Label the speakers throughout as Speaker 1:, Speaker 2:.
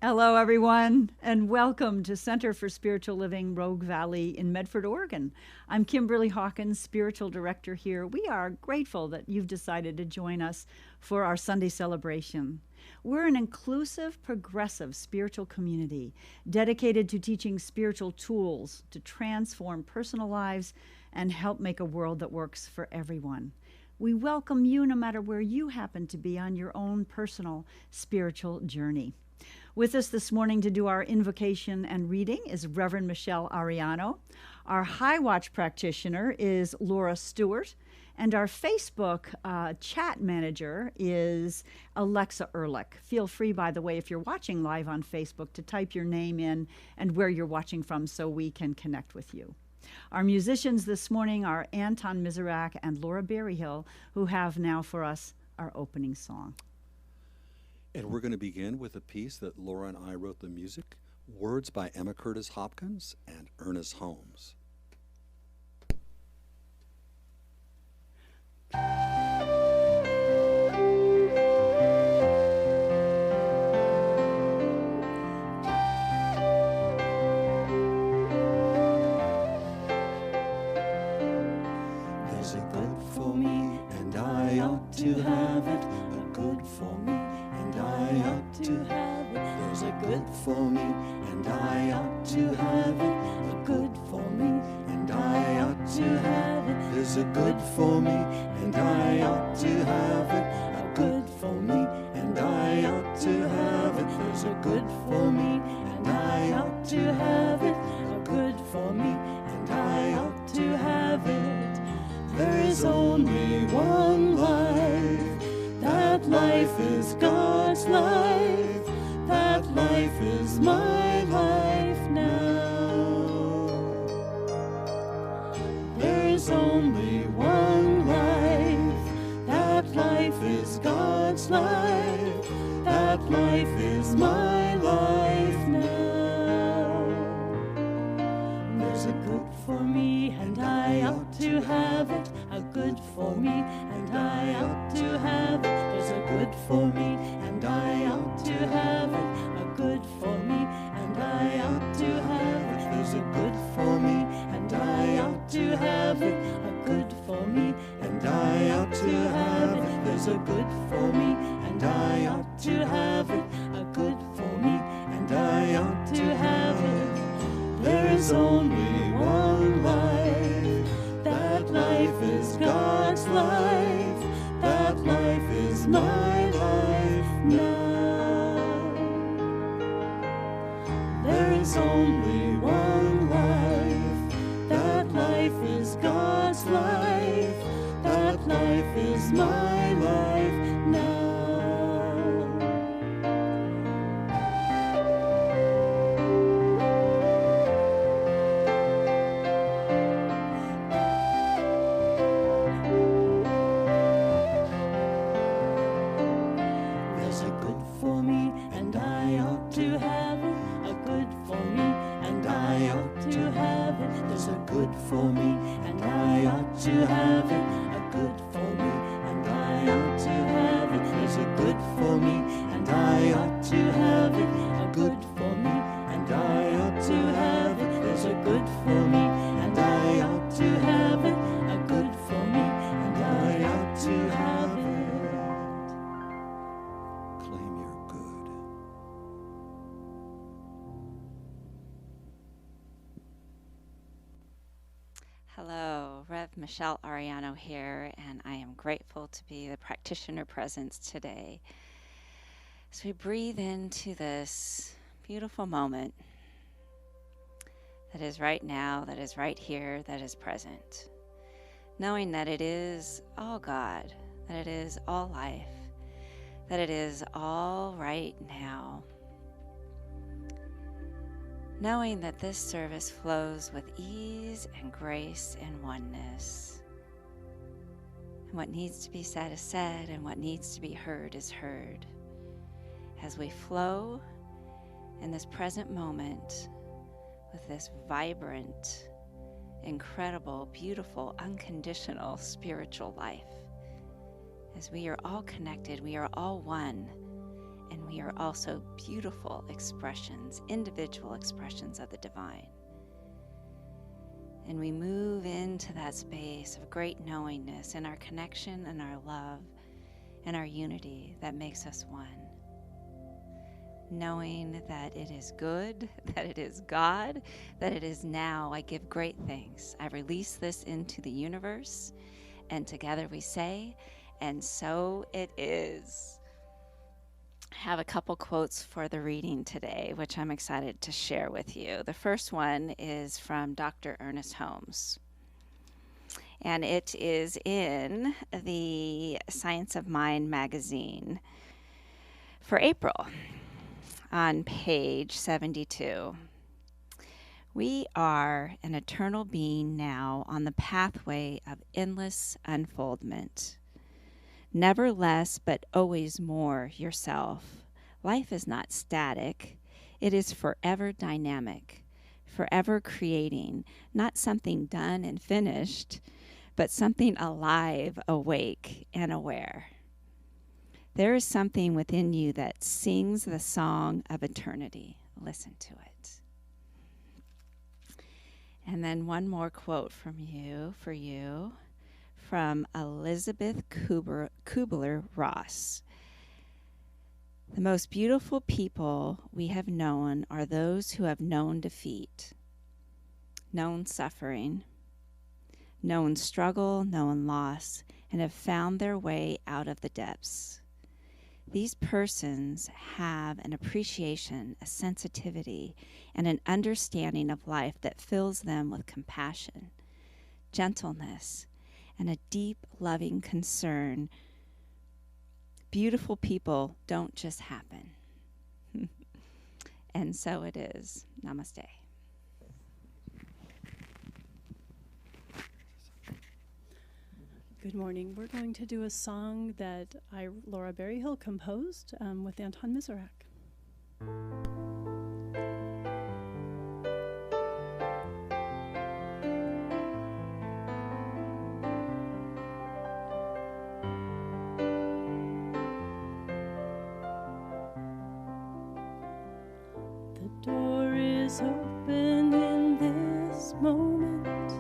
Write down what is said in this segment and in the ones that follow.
Speaker 1: Hello, everyone, and welcome to Center for Spiritual Living, Rogue Valley in Medford, Oregon. I'm Kimberly Hawkins, Spiritual Director here. We are grateful that you've decided to join us for our Sunday celebration. We're an inclusive, progressive spiritual community dedicated to teaching spiritual tools to transform personal lives and help make a world that works for everyone. We welcome you no matter where you happen to be on your own personal spiritual journey. With us this morning to do our invocation and reading is Reverend Michelle Ariano. Our High Watch practitioner is Laura Stewart. And our Facebook chat manager is Alexa Ehrlich. Feel free, by the way, if you're watching live on Facebook, to type your name in and where you're watching from so we can connect with you. Our musicians this morning are Anton Miserak and Laura Berryhill, who have now for us our opening song.
Speaker 2: And we're going to begin with a piece that Laura and I wrote the music, words by Emma Curtis Hopkins and Ernest Holmes.
Speaker 3: There's a good for me, and I ought to have it. A good for me, and I ought to have it. There's a good for me, and I ought to have it. A good for me, and I ought to have it. There's a good for me, and I ought to have it. A good for me, and I ought to have it. There's a good for me, and I ought to have it. A good for me, and I ought to have it. There is only one life. That life is God's life. That life is my life now. There is only one life. That life is God's life. That life is my life now. There's a good for me, and I ought to have it. A good for me, and I ought to have it. There's a good for me, and I ought to have it. A good for me, and I ought to have it. There's a good for me, and I ought to have it. A good for me, and I ought to have it. There's a good for me, and I ought to have it. A good for me, and I ought to have it. There is only one life. That life is God's life. That life is my life now. There is only one life. That life is God's life. That life is my life now. Good for me, and I ought to have it. A good for me, and I ought to have it. There's a good for me, and I ought to have it. A good for me, and I ought to have it. There's a good for me, and I ought to have it. A good for me, and I ought to have it.
Speaker 2: Claim your good.
Speaker 4: Hello, Rev Michelle Ariano here, and I am grateful to be the practitioner presence today. As we breathe into this beautiful moment that is right now, that is right here, that is present, knowing that it is all God, that it is all life, that it is all right now. Knowing that this service flows with ease and grace and oneness. And what needs to be said is said, and what needs to be heard is heard. As we flow in this present moment with this vibrant, incredible, beautiful, unconditional spiritual life. As we are all connected, we are all one and we are also beautiful expressions, individual expressions of the divine. And we move into that space of great knowingness in our connection and our love and our unity that makes us one. Knowing that it is good, that it is God, that it is now. I give great thanks. I release this into the universe, and together we say, and so it is. I have a couple quotes for the reading today, which I'm excited to share with you. The first one is from Dr. Ernest Holmes, and it is in the Science of Mind magazine for April on page 72. We are an eternal being now on the pathway of endless unfoldment. Never less, but always more yourself. Life is not static. It is forever dynamic, forever creating, not something done and finished, but something alive, awake, and aware. There is something within you that sings the song of eternity. Listen to it. And then one more quote for you, from Elizabeth Kubler-Ross. The most beautiful people we have known are those who have known defeat, known suffering, known struggle, known loss, and have found their way out of the depths. These persons have an appreciation, a sensitivity, and an understanding of life that fills them with compassion, gentleness, and a deep, loving concern. Beautiful people don't just happen. And so it is. Namaste.
Speaker 3: Good morning. We're going to do a song that Laura Berryhill, composed with Anton Miserak. The door is open in this moment.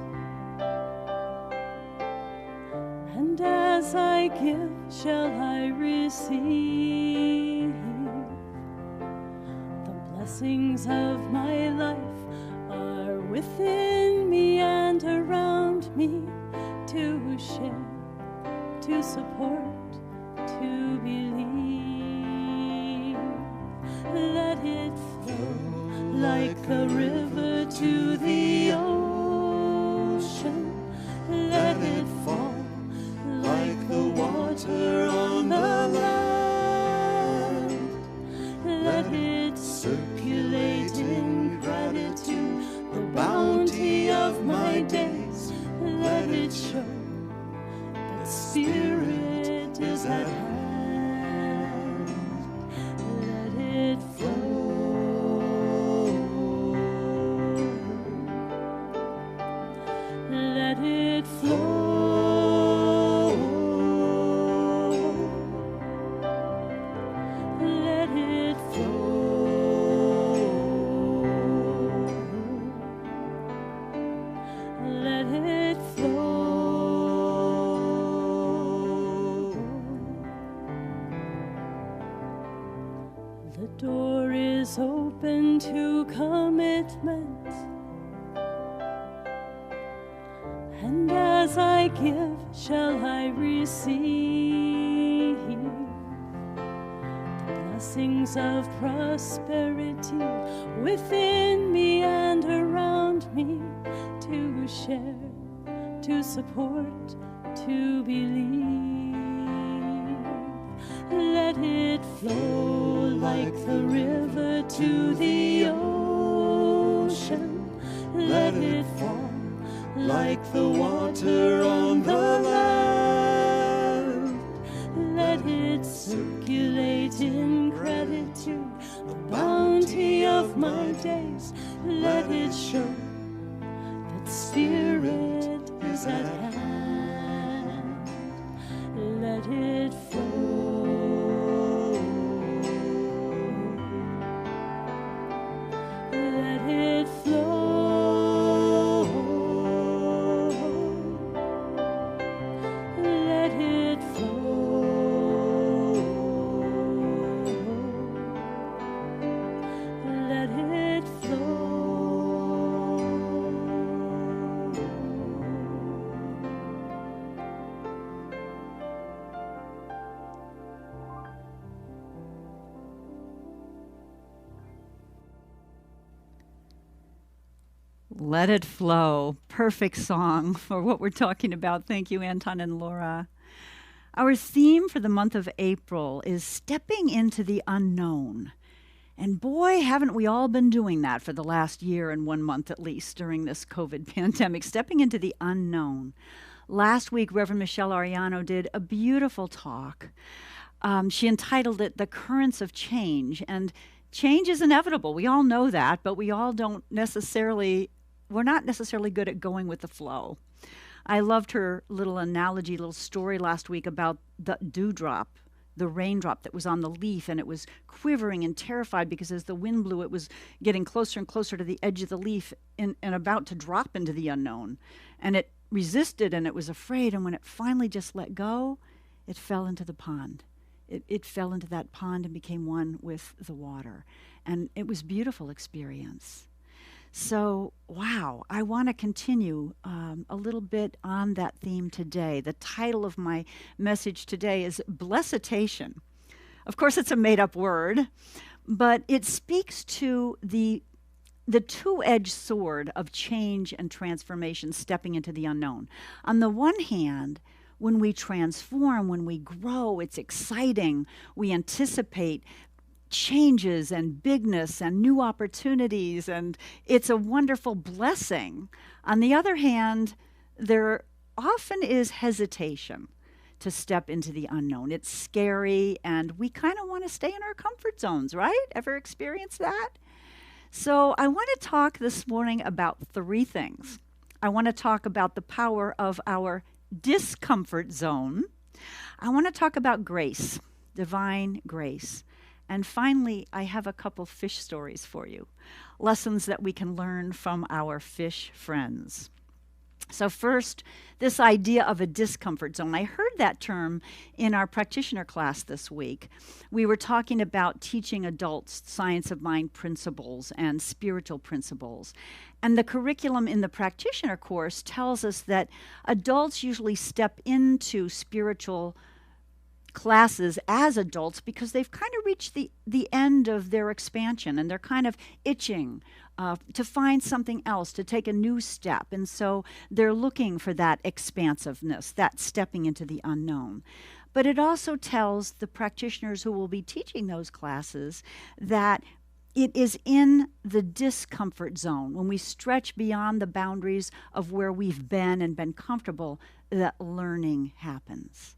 Speaker 3: And as I give, shall I receive. The blessings of my life are within me and around me, to share, to support, to believe. Let it flow like a river to the ocean. Let it fall like the water on the land. Let it circulate in gratitude, the bounty of my days. Let it show that Spirit is at hand. Let it flow. Let it flow. The door is open to commitment, and as I give, shall I receive. The blessings of prosperity within me and around me, to share, to support, to believe. Let it flow like the river to the ocean. Let it fall like the water on the land. Let it circulate in gratitude, the bounty of my days. Let it show that Spirit is at hand. Let it flow.
Speaker 1: Let It Flow. Perfect song for what we're talking about. Thank you, Anton and Laura. Our theme for the month of April is stepping into the unknown. And boy, haven't we all been doing that for the last year and 1 month at least during this COVID pandemic, stepping into the unknown. Last week, Reverend Michelle Ariano did a beautiful talk. She entitled it The Currents of Change. And change is inevitable. We all know that, but we're not necessarily good at going with the flow. I loved her little analogy, little story last week about the dewdrop, the raindrop that was on the leaf, and it was quivering and terrified because as the wind blew, it was getting closer and closer to the edge of the leaf and about to drop into the unknown. And it resisted and it was afraid, and when it finally just let go, it fell into the pond. It fell into that pond and became one with the water. And it was a beautiful experience. So, wow, I want to continue a little bit on that theme today. The title of my message today is Bless-itation. Of course, it's a made-up word, but it speaks to the two-edged sword of change and transformation, stepping into the unknown. On the one hand, when we transform, when we grow, it's exciting. We anticipate changes and bigness and new opportunities, and it's a wonderful blessing. On the other hand, there often is hesitation to step into the unknown. It's scary, and we kind of want to stay in our comfort zones, right? Ever experienced that? So I want to talk this morning about 3 things. I want to talk about the power of our discomfort zone. I want to talk about grace, divine grace. And finally, I have a couple fish stories for you, lessons that we can learn from our fish friends. So first, this idea of a discomfort zone. I heard that term in our practitioner class this week. We were talking about teaching adults science of mind principles and spiritual principles. And the curriculum in the practitioner course tells us that adults usually step into spiritual classes as adults because they've kind of reached the end of their expansion, and they're kind of itching to find something else, to take a new step. And so they're looking for that expansiveness, that stepping into the unknown. But it also tells the practitioners who will be teaching those classes that it is in the discomfort zone, when we stretch beyond the boundaries of where we've been and been comfortable, that learning happens.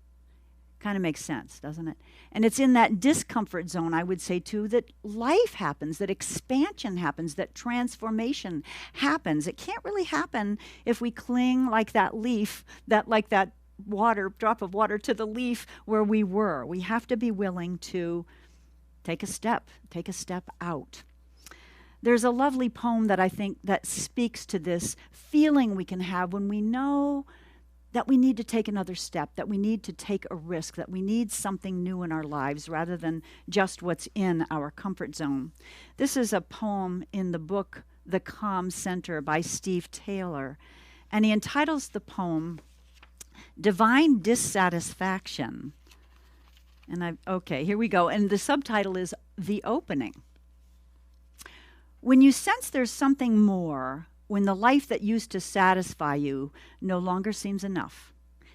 Speaker 1: Kind of makes sense, doesn't it? And it's in that discomfort zone, I would say, too, that life happens, that expansion happens, that transformation happens. It can't really happen if we cling like that leaf, like that drop of water to the leaf where we were. We have to be willing to take a step out. There's a lovely poem that I think that speaks to this feeling we can have when we know that we need to take another step, that we need to take a risk, that we need something new in our lives rather than just what's in our comfort zone. This is a poem in the book The Calm Center by Steve Taylor, and he entitles the poem Divine Dissatisfaction. And okay, here we go. And the subtitle is The Opening. When you sense there's something more, when the life that used to satisfy you no longer seems enough,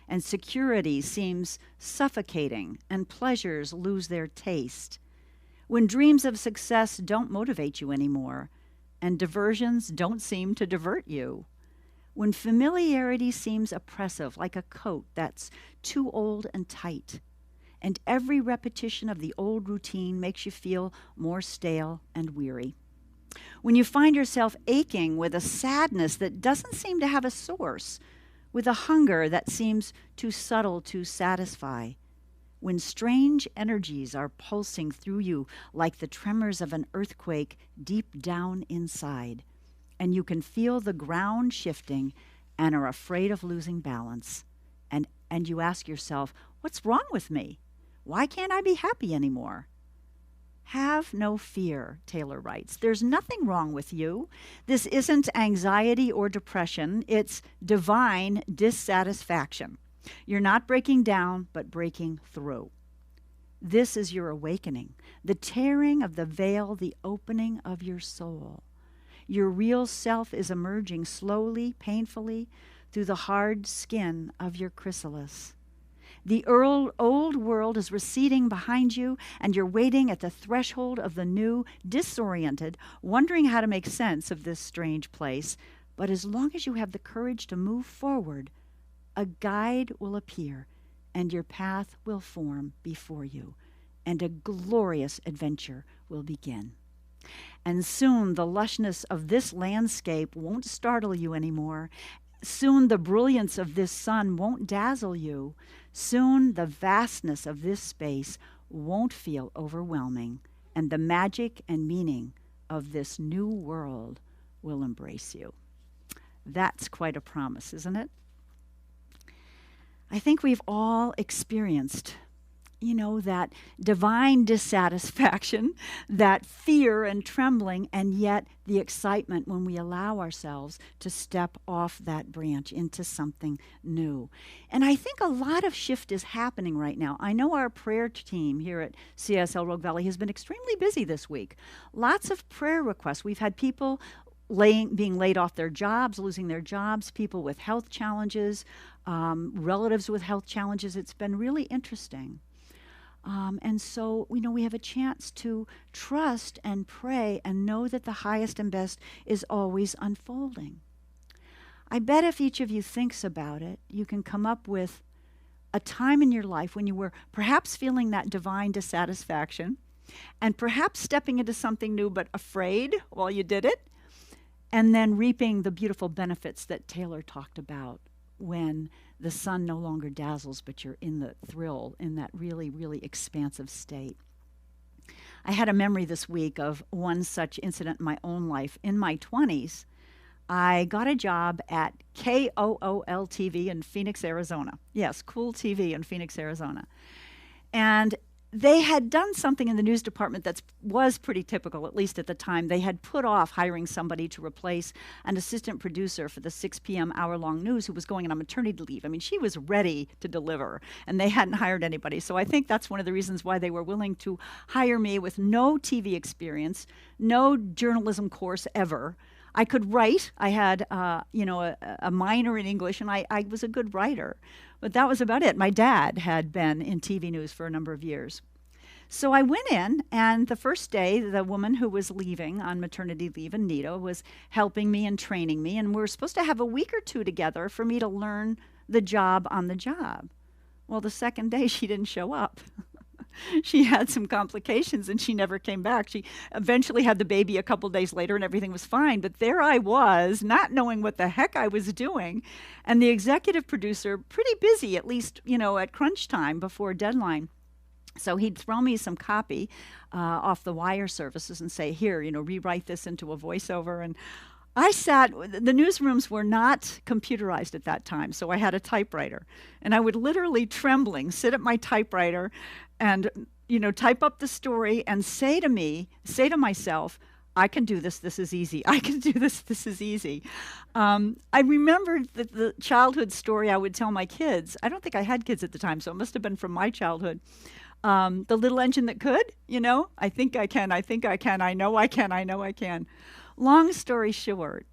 Speaker 1: and security seems suffocating, and pleasures lose their taste, when dreams of success don't motivate you anymore, and diversions don't seem to divert you, when familiarity seems oppressive like a coat that's too old and tight, and every repetition of the old routine makes you feel more stale and weary. When you find yourself aching with a sadness that doesn't seem to have a source, with a hunger that seems too subtle to satisfy, when strange energies are pulsing through you like the tremors of an earthquake deep down inside, and you can feel the ground shifting and are afraid of losing balance, and you ask yourself, what's wrong with me? Why can't I be happy anymore? Have no fear, Taylor writes. There's nothing wrong with you. This isn't anxiety or depression. It's divine dissatisfaction. You're not breaking down, but breaking through. This is your awakening, the tearing of the veil, the opening of your soul. Your real self is emerging slowly, painfully, through the hard skin of your chrysalis. The old world is receding behind you, and you're waiting at the threshold of the new, disoriented, wondering how to make sense of this strange place. But as long as you have the courage to move forward, a guide will appear, and your path will form before you, and a glorious adventure will begin. And soon the lushness of this landscape won't startle you anymore. Soon the brilliance of this sun won't dazzle you. Soon the vastness of this space won't feel overwhelming, and the magic and meaning of this new world will embrace you. That's quite a promise, isn't it? I think we've all experienced, that divine dissatisfaction, that fear and trembling, and yet the excitement when we allow ourselves to step off that branch into something new. And I think a lot of shift is happening right now. I know our prayer team here at CSL Rogue Valley has been extremely busy this week. Lots of prayer requests. We've had people being laid off their jobs, losing their jobs, people with health challenges, relatives with health challenges. It's been really interesting. And so, we have a chance to trust and pray and know that the highest and best is always unfolding. I bet if each of you thinks about it, you can come up with a time in your life when you were perhaps feeling that divine dissatisfaction and perhaps stepping into something new but afraid while you did it, and then reaping the beautiful benefits that Taylor talked about when the sun no longer dazzles, but you're in the thrill, in that really, really expansive state. I had a memory this week of one such incident in my own life. In my 20s, I got a job at KOOL TV in Phoenix, Arizona. Yes, Cool TV in Phoenix, Arizona. And they had done something in the news department that was pretty typical, at least at the time. They had put off hiring somebody to replace an assistant producer for the 6 p.m. hour-long news who was going on maternity leave. I mean, she was ready to deliver, and they hadn't hired anybody. So I think that's one of the reasons why they were willing to hire me with no TV experience, no journalism course ever. I could write. I had, a minor in English, and I was a good writer. But that was about it. My dad had been in TV news for a number of years. So I went in, and the first day, the woman who was leaving on maternity leave, Anita, was helping me and training me, and we were supposed to have a week or two together for me to learn the job on the job. Well, the second day, she didn't show up. She had some complications, and she never came back. She eventually had the baby a couple days later, and everything was fine. But there I was, not knowing what the heck I was doing, and the executive producer, pretty busy, at least, at crunch time before deadline. So he'd throw me some copy off the wire services and say, here, rewrite this into a voiceover. And I sat, the newsrooms were not computerized at that time, so I had a typewriter. And I would literally, trembling, sit at my typewriter and, type up the story and say to myself, I can do this, this is easy. I can do this, this is easy. I remembered the childhood story I would tell my kids. I don't think I had kids at the time, so it must have been from my childhood. The little engine that could, I think I can, I think I can, I know I can, I know I can. Long story short,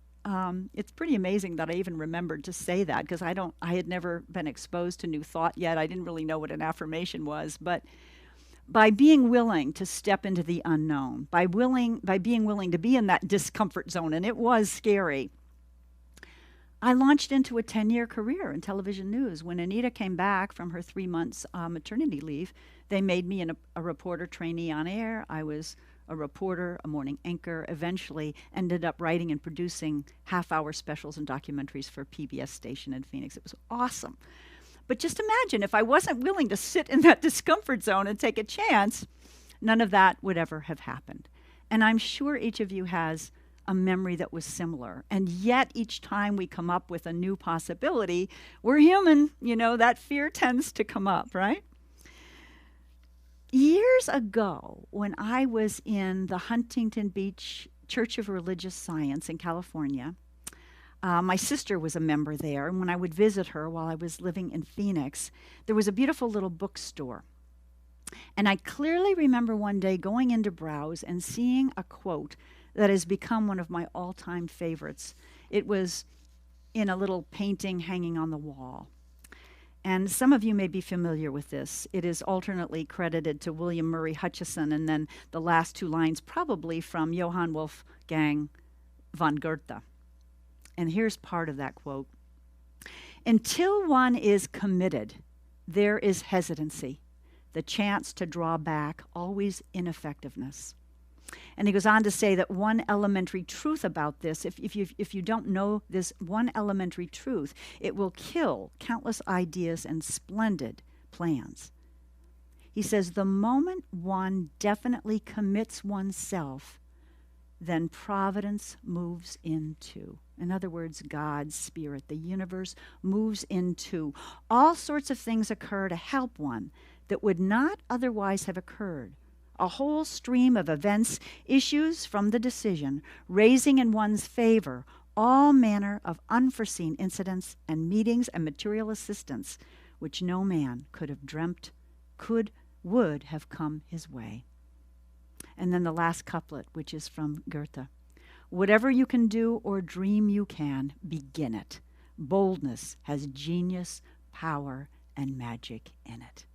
Speaker 1: it's pretty amazing that I even remembered to say that, because I had never been exposed to new thought yet. I didn't really know what an affirmation was, but by being willing to step into the unknown, by being willing to be in that discomfort zone, and it was scary, I launched into a 10-year career in television news. When Anita came back from her 3 months maternity leave, they made me a reporter trainee on air. I was a reporter, a morning anchor, eventually ended up writing and producing half-hour specials and documentaries for a PBS station in Phoenix. It was awesome. But just imagine if I wasn't willing to sit in that discomfort zone and take a chance, none of that would ever have happened. And I'm sure each of you has a memory that was similar. And yet each time we come up with a new possibility, we're human, that fear tends to come up, right? Years ago, when I was in the Huntington Beach Church of Religious Science in California, my sister was a member there, and when I would visit her while I was living in Phoenix, there was a beautiful little bookstore. And I clearly remember one day going in to browse and seeing a quote that has become one of my all-time favorites. It was in a little painting hanging on the wall. And some of you may be familiar with this. It is alternately credited to William Murray Hutcheson, and then the last two lines probably from Johann Wolfgang von Goethe. And here's part of that quote. Until one is committed, there is hesitancy, the chance to draw back, always ineffectiveness. And he goes on to say that one elementary truth about this, if you don't know this one elementary truth, it will kill countless ideas and splendid plans. He says, the moment one definitely commits oneself, then providence moves into. In other words, God's Spirit, the universe moves into. All sorts of things occur to help one that would not otherwise have occurred. A whole stream of events issues from the decision, raising in one's favor all manner of unforeseen incidents and meetings and material assistance, which no man could have dreamt would have come his way. And then the last couplet, which is from Goethe. Whatever you can do or dream you can, begin it. Boldness has genius, power, and magic in it.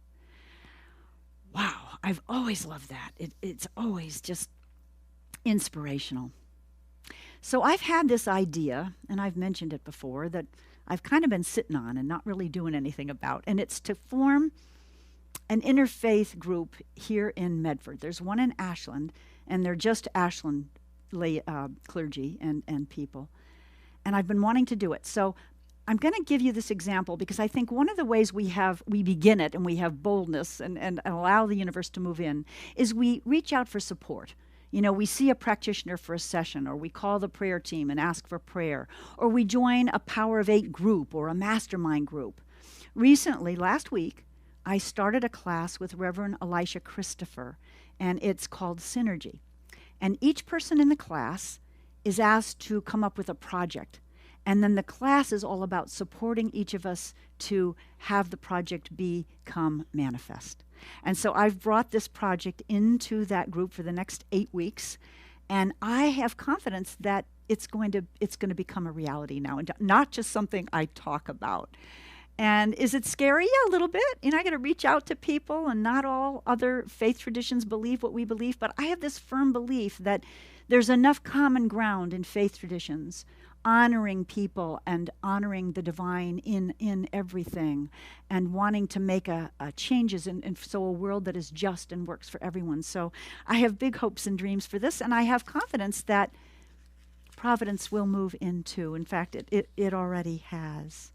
Speaker 1: Wow, I've always loved that. It's always just inspirational. So I've had this idea, and I've mentioned it before, that I've kind of been sitting on and not really doing anything about, and it's to form an interfaith group here in Medford. There's one in Ashland, and they're just Ashland clergy and people. And I've been wanting to do it. So I'm going to give you this example because I think one of the ways we begin it and we have boldness and allow the universe to move in is we reach out for support. You know, we see a practitioner for a session, or we call the prayer team and ask for prayer, or we join a Power of 8 group or a mastermind group. Recently, last week, I started a class with Reverend Elisha Christopher, and it's called Synergy. And each person in the class is asked to come up with a project. And then the class is all about supporting each of us to have the project become manifest. And so I've brought this project into that group for the next 8 weeks, and I have confidence that it's going to become a reality now, and not just something I talk about. And is it scary? Yeah, a little bit. You know, I got to reach out to people, and not all other faith traditions believe what we believe, but I have this firm belief that there's enough common ground in faith traditions, honoring people and honoring the divine in everything, and wanting to make changes in so a world that is just and works for everyone. So I have big hopes and dreams for this, and I have confidence that providence will move into. In fact, it already has.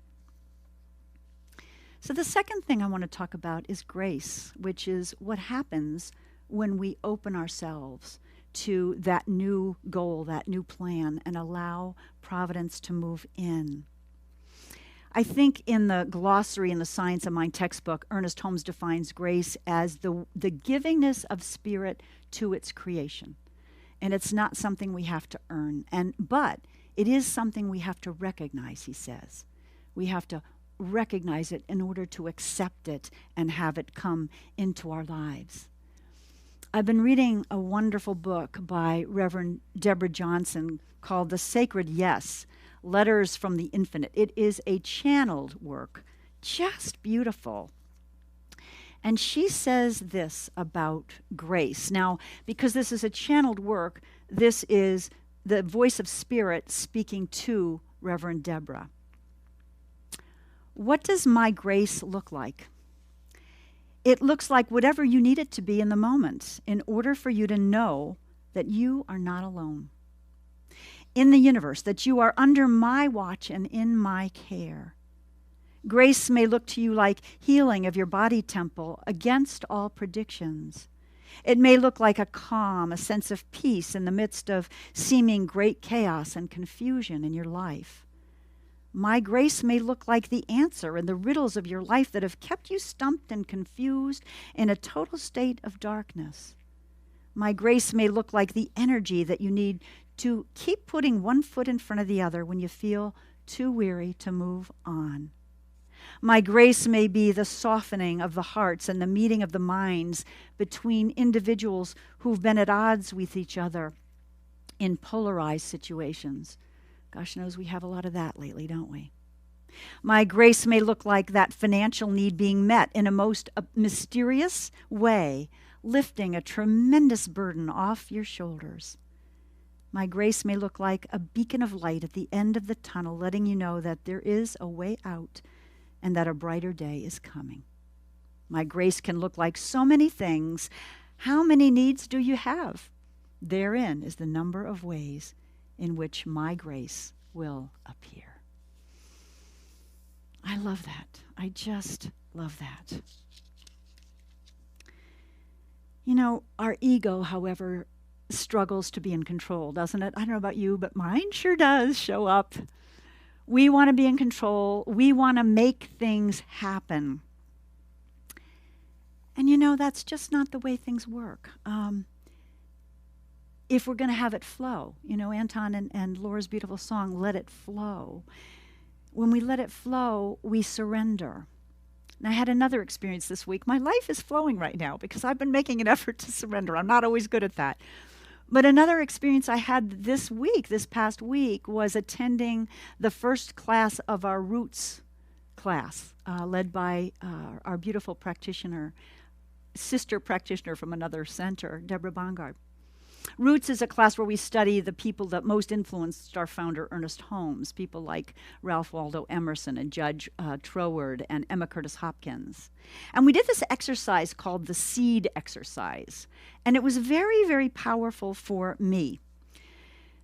Speaker 1: So the second thing I want to talk about is grace, which is what happens when we open ourselves to that new goal, that new plan, and allow providence to move in. I think in the glossary in the Science of Mind textbook, Ernest Holmes defines grace as the givingness of spirit to its creation. And it's not something we have to earn, but it is something we have to recognize, he says. We have to recognize it in order to accept it and have it come into our lives. I've been reading a wonderful book by Reverend Deborah Johnson called The Sacred Yes, Letters from the Infinite. It is a channeled work, just beautiful. And she says this about grace. Now, because this is a channeled work, this is the voice of Spirit speaking to Reverend Deborah. What does my grace look like? It looks like whatever you need it to be in the moment in order for you to know that you are not alone in the universe, that you are under my watch and in my care. Grace may look to you like healing of your body temple against all predictions. It may look like a calm, a sense of peace in the midst of seeming great chaos and confusion in your life. My grace may look like the answer in the riddles of your life that have kept you stumped and confused in a total state of darkness. My grace may look like the energy that you need to keep putting one foot in front of the other when you feel too weary to move on. My grace may be the softening of the hearts and the meeting of the minds between individuals who've been at odds with each other in polarized situations. Gosh knows we have a lot of that lately, don't we? My grace may look like that financial need being met in a most mysterious way, lifting a tremendous burden off your shoulders. My grace may look like a beacon of light at the end of the tunnel, letting you know that there is a way out and that a brighter day is coming. My grace can look like so many things. How many needs do you have? Therein is the number of ways in which my grace will appear. I love that. I just love that. You know, our ego, however, struggles to be in control, doesn't it? I don't know about you, but mine sure does show up. We want to be in control. We want to make things happen. And you know, that's just not the way things work. If we're going to have it flow, you know, Anton and Laura's beautiful song, Let It Flow. When we let it flow, we surrender. And I had another experience this week. My life is flowing right now because I've been making an effort to surrender. I'm not always good at that. But another experience I had this past week, was attending the first class of our Roots class, led by our beautiful sister practitioner from another center, Deborah Bongard. Roots is a class where we study the people that most influenced our founder, Ernest Holmes, people like Ralph Waldo Emerson and Judge Troward and Emma Curtis Hopkins. And we did this exercise called the seed exercise. And it was very, very powerful for me.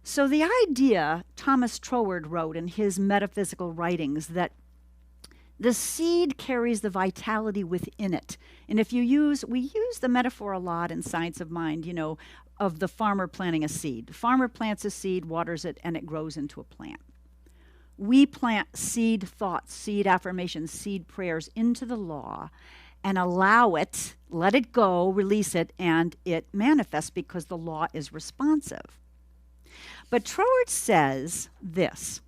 Speaker 1: So the idea Thomas Troward wrote in his metaphysical writings that the seed carries the vitality within it. And we use the metaphor a lot in Science of Mind, you know, of the farmer planting a seed. The farmer plants a seed, waters it, and it grows into a plant. We plant seed thoughts, seed affirmations, seed prayers into the law and allow it, let it go, release it, and it manifests because the law is responsive. But Troward says this: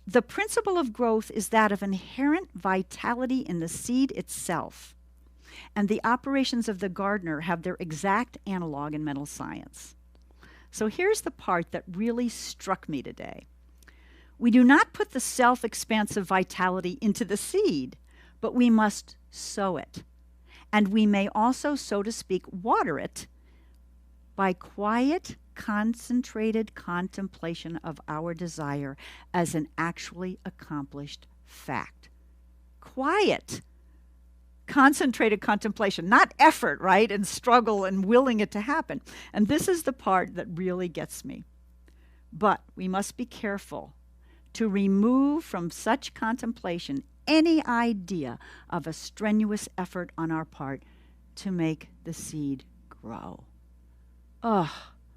Speaker 1: the principle of growth is that of inherent vitality in the seed itself, and the operations of the gardener have their exact analog in mental science. So here's the part that really struck me today. We do not put the self-expansive vitality into the seed, but we must sow it. And we may also, so to speak, water it by quiet, concentrated contemplation of our desire as an actually accomplished fact. Quiet, concentrated contemplation, not effort, right? And struggle and willing it to happen. And this is the part that really gets me. But we must be careful to remove from such contemplation any idea of a strenuous effort on our part to make the seed grow. I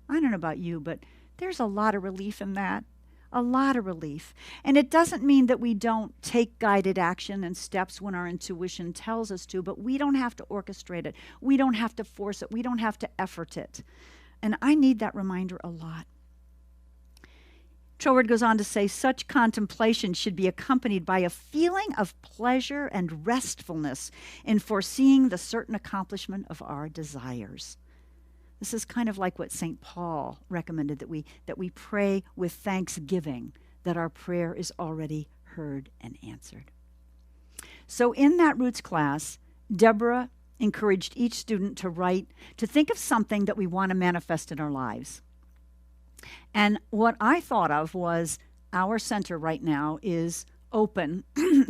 Speaker 1: don't know about you, but there's a lot of relief in that. A lot of relief. And it doesn't mean that we don't take guided action and steps when our intuition tells us to, but we don't have to orchestrate it. We don't have to force it. We don't have to effort it. And I need that reminder a lot. Troward goes on to say, such contemplation should be accompanied by a feeling of pleasure and restfulness in foreseeing the certain accomplishment of our desires. This is kind of like what St. Paul recommended, that we pray with thanksgiving, that our prayer is already heard and answered. So in that Roots class, Deborah encouraged each student to think of something that we want to manifest in our lives. And what I thought of was our center right now is open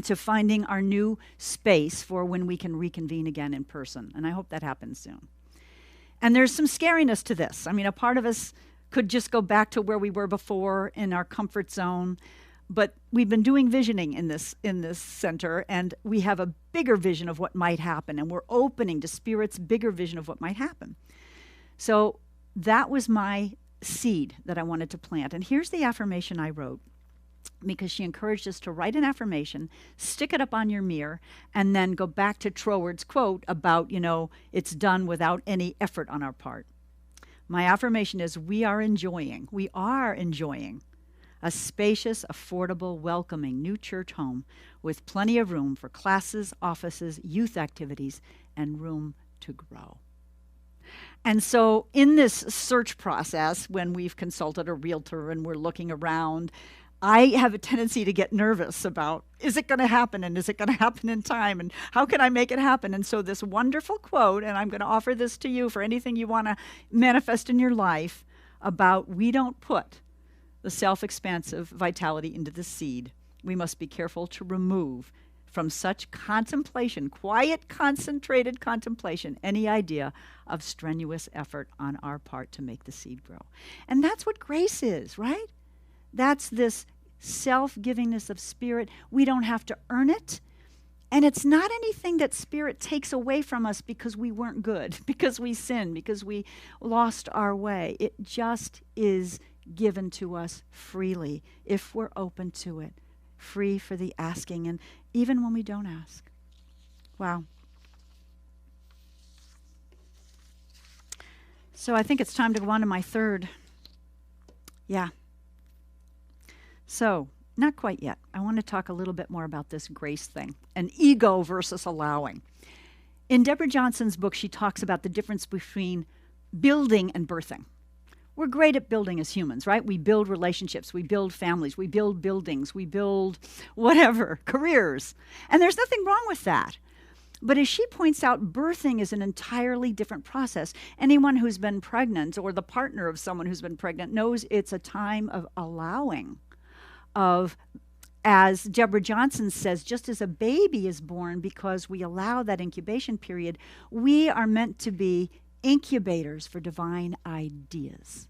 Speaker 1: to finding our new space for when we can reconvene again in person. And I hope that happens soon. And there's some scariness to this. I mean, a part of us could just go back to where we were before in our comfort zone. But we've been doing visioning in this center, and we have a bigger vision of what might happen. And we're opening to Spirit's bigger vision of what might happen. So that was my seed that I wanted to plant. And here's the affirmation I wrote, because she encouraged us to write an affirmation, stick it up on your mirror, and then go back to Troward's quote about, it's done without any effort on our part. My affirmation is we are enjoying a spacious, affordable, welcoming new church home with plenty of room for classes, offices, youth activities, and room to grow. And so in this search process, when we've consulted a realtor and we're looking around, I have a tendency to get nervous about, is it going to happen? And is it going to happen in time? And how can I make it happen? And so this wonderful quote, and I'm going to offer this to you for anything you want to manifest in your life, about we don't put the self-expansive vitality into the seed. We must be careful to remove from such contemplation, quiet, concentrated contemplation, any idea of strenuous effort on our part to make the seed grow. And that's what grace is, right? That's this self-givingness of Spirit. We don't have to earn it. And it's not anything that Spirit takes away from us because we weren't good, because we sinned, because we lost our way. It just is given to us freely if we're open to it, free for the asking, and even when we don't ask. Wow. So I think it's time to go on to my third. Yeah. So, not quite yet. I want to talk a little bit more about this grace thing, and ego versus allowing. In Deborah Johnson's book, she talks about the difference between building and birthing. We're great at building as humans, right? We build relationships, we build families, we build buildings, we build whatever, careers. And there's nothing wrong with that. But as she points out, birthing is an entirely different process. Anyone who's been pregnant or the partner of someone who's been pregnant knows it's a time of allowing, of, as Deborah Johnson says, just as a baby is born, because we allow that incubation period, we are meant to be incubators for divine ideas,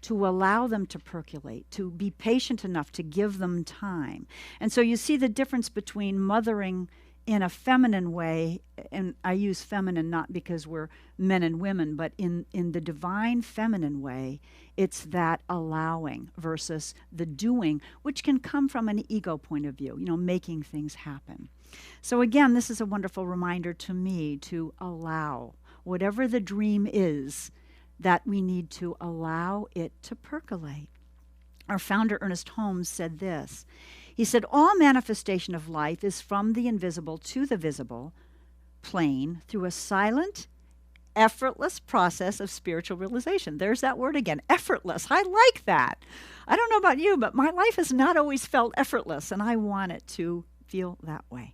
Speaker 1: to allow them to percolate, to be patient enough to give them time. And so you see the difference between mothering in a feminine way, and I use feminine not because we're men and women, but in the divine feminine way, it's that allowing versus the doing, which can come from an ego point of view, making things happen. So again, this is a wonderful reminder to me to allow whatever the dream is, that we need to allow it to percolate. Our founder, Ernest Holmes, said this. He said, all manifestation of life is from the invisible to the visible plane through a silent, effortless process of spiritual realization. There's that word again, effortless. I like that. I don't know about you, but my life has not always felt effortless, and I want it to feel that way.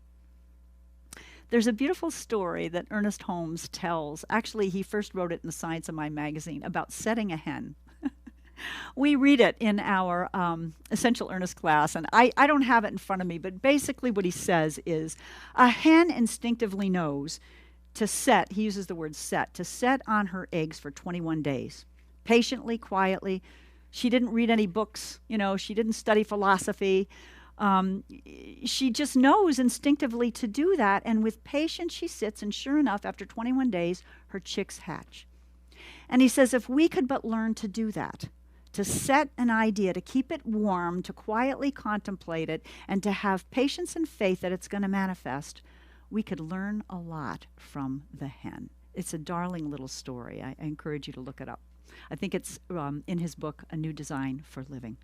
Speaker 1: There's a beautiful story that Ernest Holmes tells. Actually, he first wrote it in the Science of Mind magazine about setting a hen. We read it in our Essential Earnest class, and I don't have it in front of me, but basically what he says is a hen instinctively knows to set, he uses the word set, to set on her eggs for 21 days, patiently, quietly. She didn't read any books, she didn't study philosophy. She just knows instinctively to do that, and with patience she sits, and sure enough, after 21 days, her chicks hatch. And he says if we could but learn to do that, to set an idea, to keep it warm, to quietly contemplate it, and to have patience and faith that it's going to manifest, we could learn a lot from the hen. It's a darling little story. I encourage you to look it up. I think it's in his book, A New Design for Living.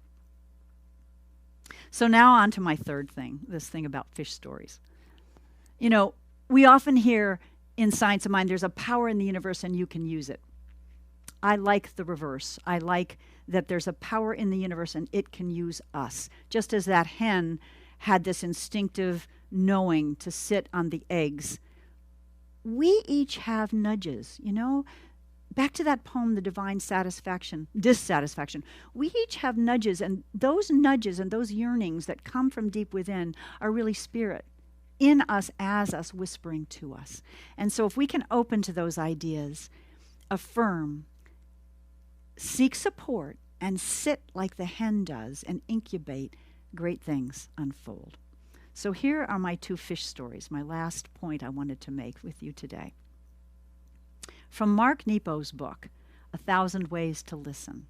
Speaker 1: So now on to my third thing, this thing about fish stories. We often hear in Science of Mind, there's a power in the universe and you can use it. I like the reverse. I like that there's a power in the universe and it can use us. Just as that hen had this instinctive knowing to sit on the eggs, we each have nudges, Back to that poem, The Divine Dissatisfaction. We each have nudges and those yearnings that come from deep within are really Spirit in us, as us, whispering to us. And so if we can open to those ideas, affirm, seek support, and sit like the hen does and incubate, great things unfold. So here are my two fish stories, my last point I wanted to make with you today. From Mark Nepo's book, 1,000 Ways to Listen.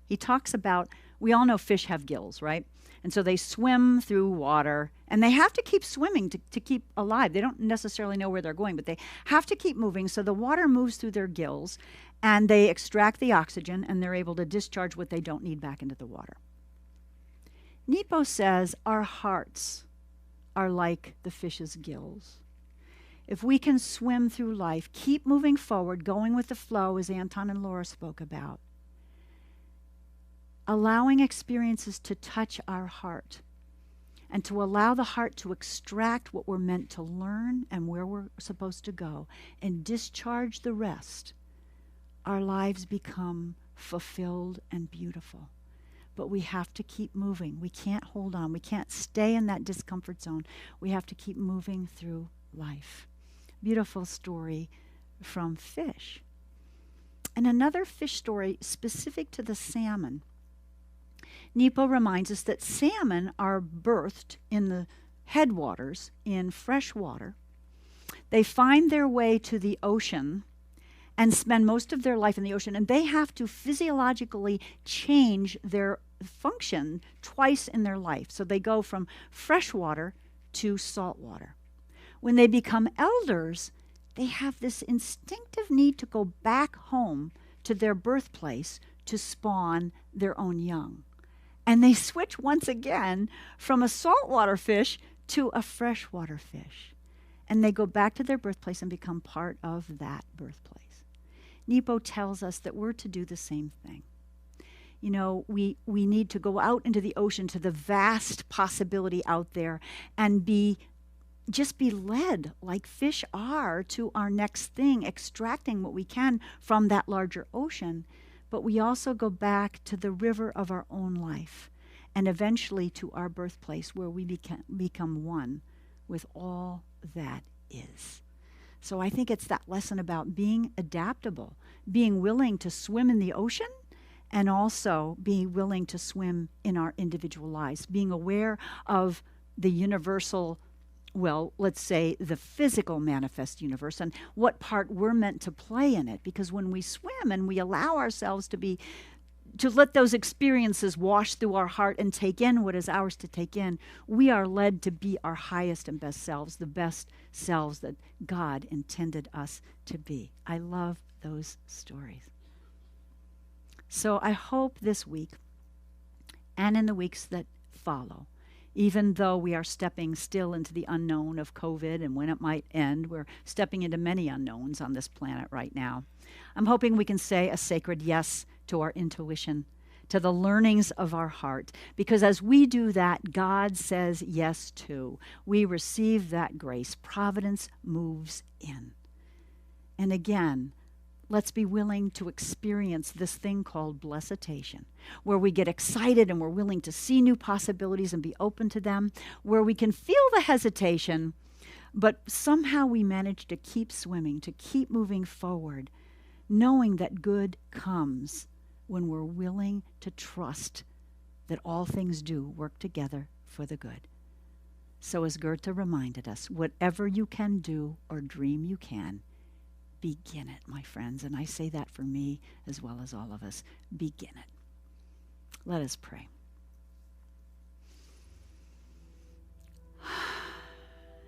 Speaker 1: He talks about, we all know fish have gills, right? And so they swim through water, and they have to keep swimming to keep alive. They don't necessarily know where they're going, but they have to keep moving. So the water moves through their gills, and they extract the oxygen, and they're able to discharge what they don't need back into the water. Nepo says our hearts are like the fish's gills. if we can swim through life, keep moving forward, going with the flow, as Anton and Laura spoke about, allowing experiences to touch our heart, and to allow the heart to extract what we're meant to learn and where we're supposed to go, and discharge the rest, our lives become fulfilled and beautiful. But we have to keep moving. We can't hold on. We can't stay in that discomfort zone. We have to keep moving through life. Beautiful story from fish. And another fish story specific to the salmon. Nepo reminds us that salmon are birthed in the headwaters in fresh water. They find their way to the ocean and spend most of their life in the ocean, and they have to physiologically change their function twice in their life. So they go from fresh water to salt water. When they become elders, they have this instinctive need to go back home to their birthplace to spawn their own young. And they switch once again from a saltwater fish to a freshwater fish. And they go back to their birthplace and become part of that birthplace. Nepo tells us that we're to do the same thing. You know, we need to go out into the ocean, to the vast possibility out there, and just be led like fish are to our next thing, extracting what we can from that larger ocean. But we also go back to the river of our own life, and eventually to our birthplace, where we become one with all that is. So I think it's that lesson about being adaptable, being willing to swim in the ocean, and also being willing to swim in our individual lives, being aware of the universal, well, let's say the physical manifest universe, and what part we're meant to play in it. Because when we swim and we allow ourselves to let those experiences wash through our heart and take in what is ours to take in, we are led to be our highest and best selves, the best selves that God intended us to be. I love those stories. So I hope this week and in the weeks that follow, even though we are stepping still into the unknown of COVID and when it might end, we're stepping into many unknowns on this planet right now. I'm hoping we can say a sacred yes to our intuition, to the learnings of our heart, because as we do that, God says yes too. We receive that grace. Providence moves in. And again, let's be willing to experience this thing called Bless-itation, where we get excited and we're willing to see new possibilities and be open to them, where we can feel the hesitation, but somehow we manage to keep swimming, to keep moving forward, knowing that good comes when we're willing to trust that all things do work together for the good. So as Goethe reminded us, whatever you can do or dream you can, begin it, my friends. And I say that for me as well as all of us. Begin it. Let us pray.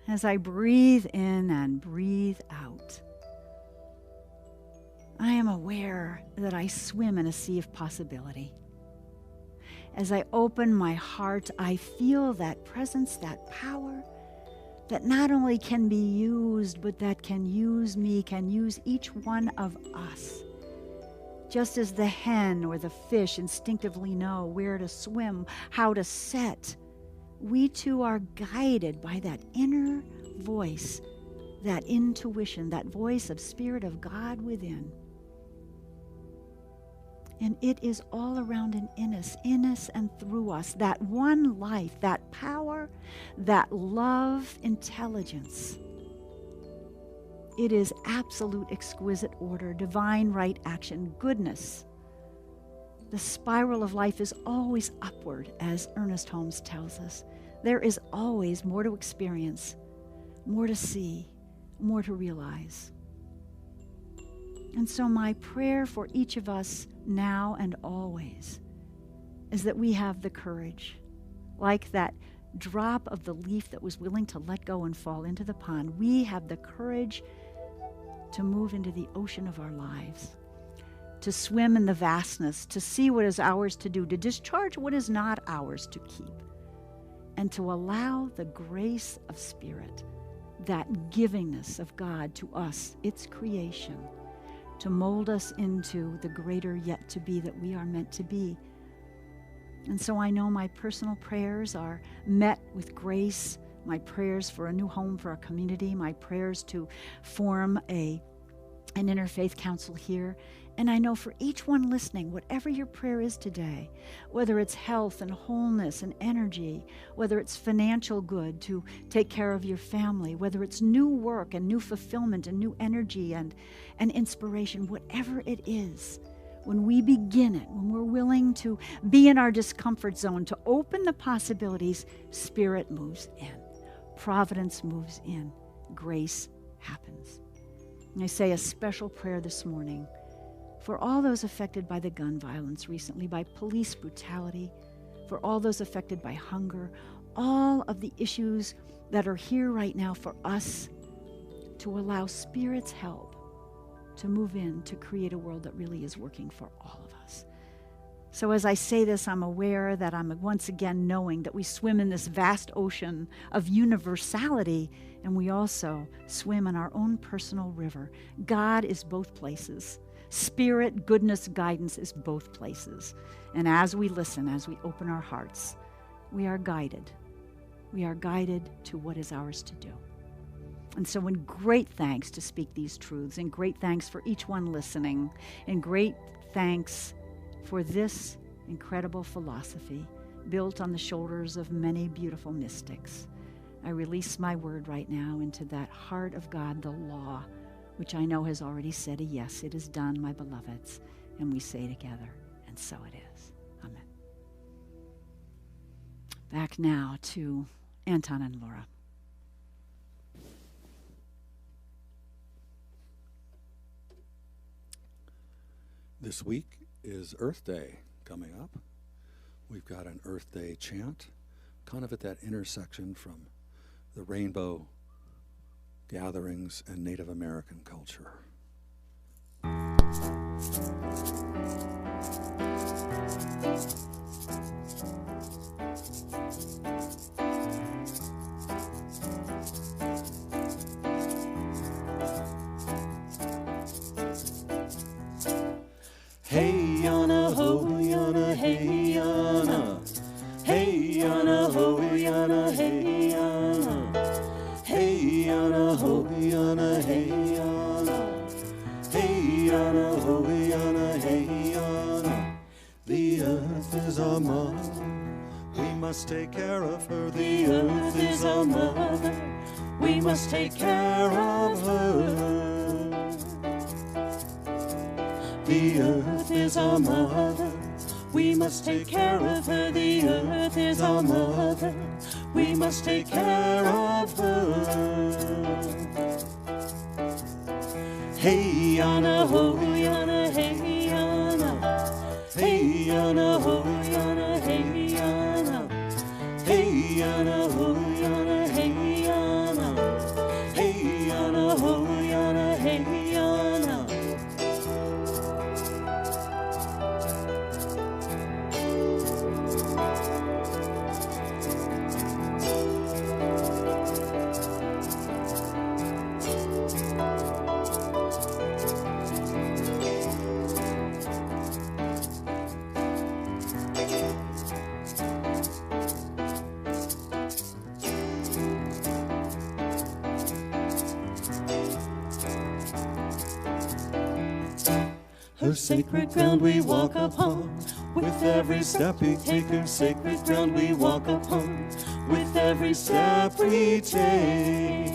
Speaker 1: As I breathe in and breathe out, I am aware that I swim in a sea of possibility. As I open my heart, I feel that presence, that power, that not only can be used, but that can use me, can use each one of us. Just as the hen or the fish instinctively know where to swim, how to set, we too are guided by that inner voice, that intuition, that voice of Spirit of God within. And it is all around and in us and through us, that one life, that power, that love, intelligence. It is absolute exquisite order, divine right action, goodness. The spiral of life is always upward, as Ernest Holmes tells us. There is always more to experience, more to see, more to realize. And so my prayer for each of us now and always is that we have the courage, like that drop of the leaf that was willing to let go and fall into the pond. We have the courage to move into the ocean of our lives, to swim in the vastness, to see what is ours to do, to discharge what is not ours to keep, and to allow the grace of Spirit that givingness of God to us, its creation, to mold us into the greater yet to be that we are meant to be. And so I know my personal prayers are met with grace, my prayers for a new home for our community, my prayers to form an interfaith council here. And I know for each one listening, whatever your prayer is today, whether it's health and wholeness and energy, whether it's financial good to take care of your family, whether it's new work and new fulfillment and new energy and inspiration, whatever it is, when we begin it, when we're willing to be in our discomfort zone, to open the possibilities, Spirit moves in. Providence moves in. Grace happens. And I say a special prayer this morning for all those affected by the gun violence recently, by police brutality, for all those affected by hunger, all of the issues that are here right now for us to allow Spirit's help to move in to create a world that really is working for all of us. So as I say this, I'm aware that I'm once again knowing that we swim in this vast ocean of universality, and we also swim in our own personal river. God is both places. Spirit, goodness, guidance is both places. And as we listen, as we open our hearts, we are guided. We are guided to what is ours to do. And so in great thanks to speak these truths, and great thanks for each one listening, and great thanks for this incredible philosophy built on the shoulders of many beautiful mystics, I release my word right now into that heart of God, the law, which I know has already said a yes. It is done, my beloveds. And we say together, and so it is. Amen. Back now to Anton and Laura.
Speaker 2: This week is Earth Day coming up. We've got an Earth Day chant, kind of at that intersection from the rainbow gatherings and Native American culture.
Speaker 3: Hey yana ho yana hey yana, hey yana ho yana hey yana, hey yana ho yana hey yana, hey yana ho yana hey yana. The earth is our mother, we must take care of her. The earth is our mother, we must take care of her. The earth is our mother, we must take care of her. The earth is our mother, we must take care of her. Hey yana ho yana hey yana, hey yana ho yana hey yana, hey yana ho yana hey yana, hey yana ho yana hey yana. Her sacred ground we walk upon, with every step we take. Her sacred ground we walk upon, with every step we take.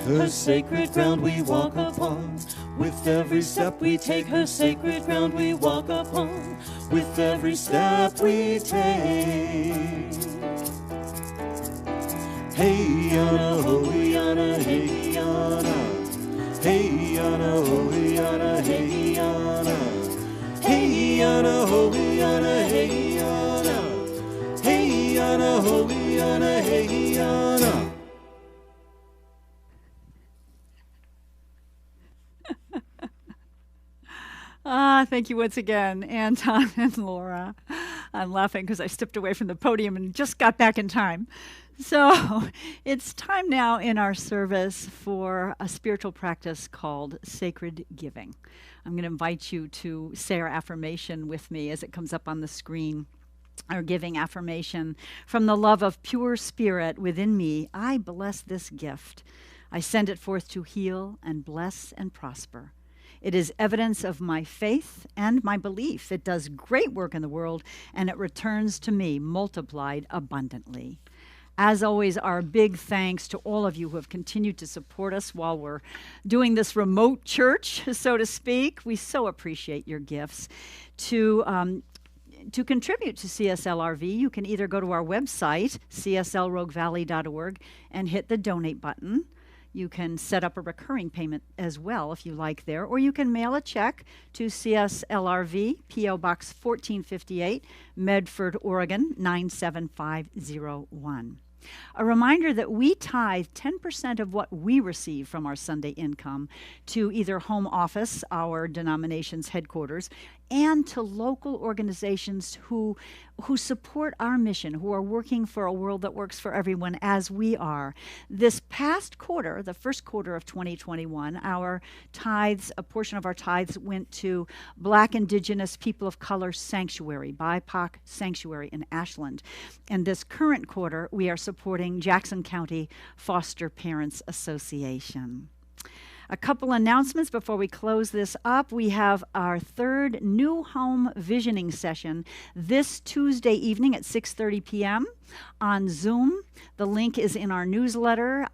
Speaker 3: Her sacred ground we walk upon, with every step we take. Her sacred ground we walk upon, with every step we take. Hey yana ho yana hey yana, hey yana ho yana hey yana, hey yana ho yana hey yana, hey yana ho yana hey yana.
Speaker 1: Thank you once again, Anton and Laura. I'm laughing because I stepped away from the podium and just got back in time. So it's time now in our service for a spiritual practice called sacred giving. I'm going to invite you to say our affirmation with me as it comes up on the screen. Our giving affirmation: from the love of pure spirit within me, I bless this gift. I send it forth to heal and bless and prosper. It is evidence of my faith and my belief. It does great work in the world, and it returns to me multiplied abundantly. As always, our big thanks to all of you who have continued to support us while we're doing this remote church, so to speak. We so appreciate your gifts. To contribute to CSL RV, you can either go to our website, cslroguevalley.org, and hit the donate button. You can set up a recurring payment as well if you like there, or you can mail a check to CSL RV, P.O. Box 1458, Medford, Oregon 97501. A reminder that we tithe 10% of what we receive from our Sunday income to either home office, our denomination's headquarters, and to local organizations who support our mission, who are working for a world that works for everyone as we are. This past quarter, the first quarter of 2021, our tithes, a portion of our tithes went to Black, Indigenous, People of Color Sanctuary, BIPOC Sanctuary in Ashland. And this current quarter, we are supporting Jackson County Foster Parents Association. A couple announcements before we close this up. We have our third new home visioning session this Tuesday evening at 6:30 p.m. on Zoom. The link is in our newsletter.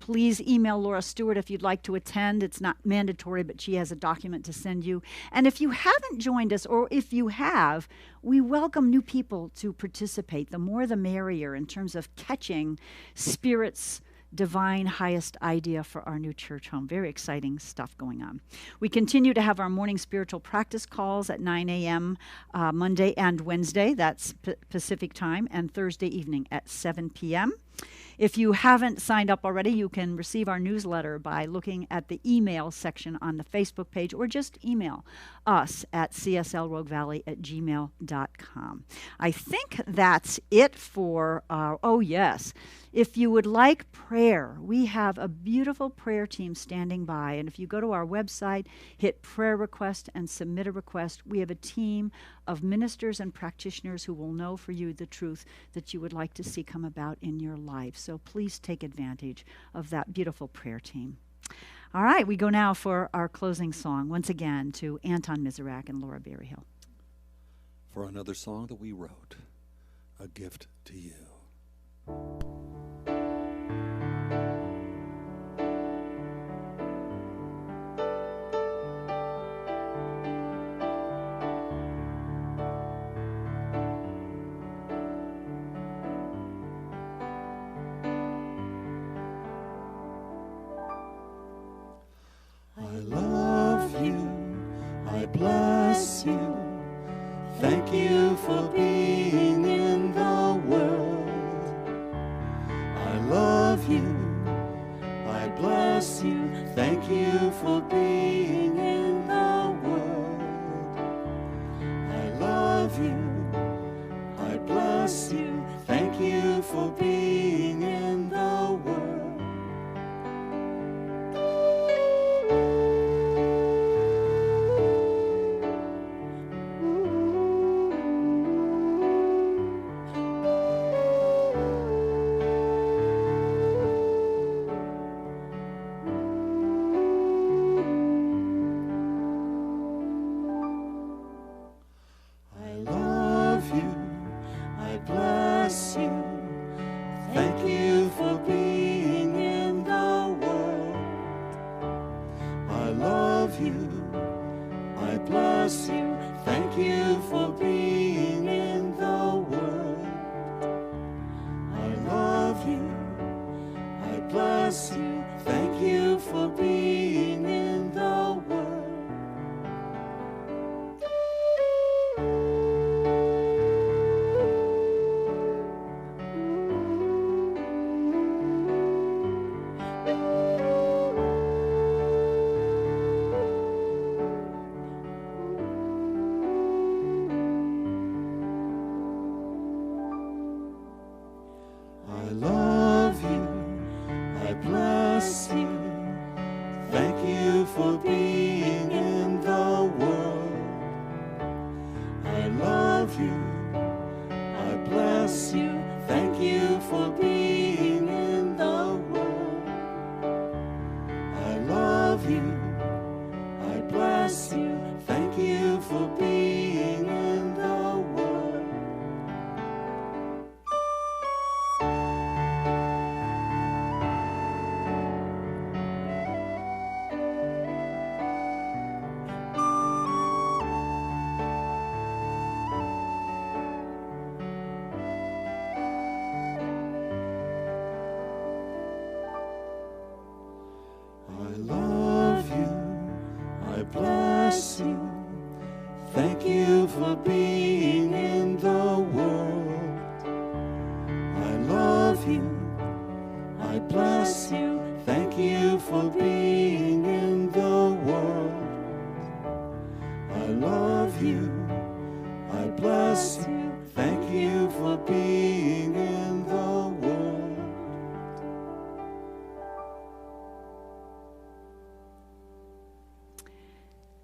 Speaker 1: Please email Laura Stewart if you'd like to attend. It's not mandatory, but she has a document to send you. And if you haven't joined us, or if you have, we welcome new people to participate. The more the merrier in terms of catching Spirit's divine highest idea for our new church home. Very exciting stuff going on. We continue to have our morning spiritual practice calls at 9 a.m. Monday and Wednesday. That's Pacific time, and Thursday evening at 7 p.m. If you haven't signed up already, you can receive our newsletter by looking at the email section on the Facebook page, or just email us at cslroguevalley@gmail.com. I think that's it for oh yes. If you would like prayer, we have a beautiful prayer team standing by. And if you go to our website, hit prayer request and submit a request, we have a team of ministers and practitioners who will know for you the truth that you would like to see come about in your life. So please take advantage of that beautiful prayer team. All right, we go now for our closing song, once again to Anton Miserak and Laura Berryhill.
Speaker 2: For another song that we wrote, A Gift to You.
Speaker 3: I love you, I bless you, thank you for being in the world. I love you, I bless you, thank you for being in the world. I love you, I bless you, thank you for being in the world. love you. I bless you. Thank you for being in the world. I love you. I bless you. Thank you for being in the world. I love you, I bless you. Thank you for being in the world. I love you, I bless you. Thank you for being in the world. I love you, I bless you. Thank you for being in the world.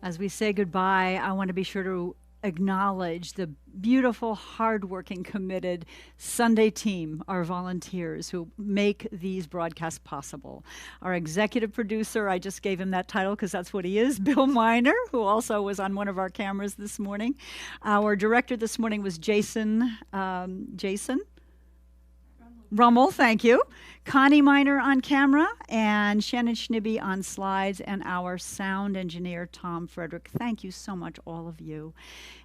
Speaker 1: As we say goodbye, I want to be sure to acknowledge the beautiful, hardworking, committed Sunday team, our volunteers who make these broadcasts possible. Our executive producer, I just gave him that title because that's what he is, Bill Miner, who also was on one of our cameras this morning. Our director this morning was Jason Rummel, thank you. Connie Miner on camera and Shannon Schnibbe on slides, and our sound engineer, Tom Frederick. Thank you so much, all of you.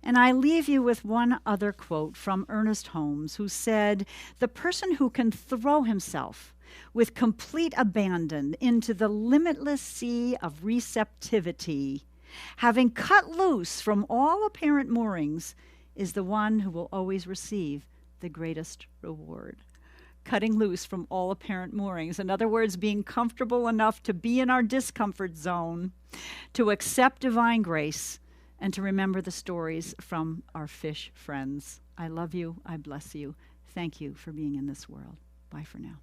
Speaker 1: And I leave you with one other quote from Ernest Holmes, who said, "The person who can throw himself with complete abandon into the limitless sea of receptivity, having cut loose from all apparent moorings, is the one who will always receive the greatest reward." Cutting loose from all apparent moorings. In other words, being comfortable enough to be in our discomfort zone, to accept divine grace, and to remember the stories from our fish friends. I love you. I bless you. Thank you for being in this world. Bye for now.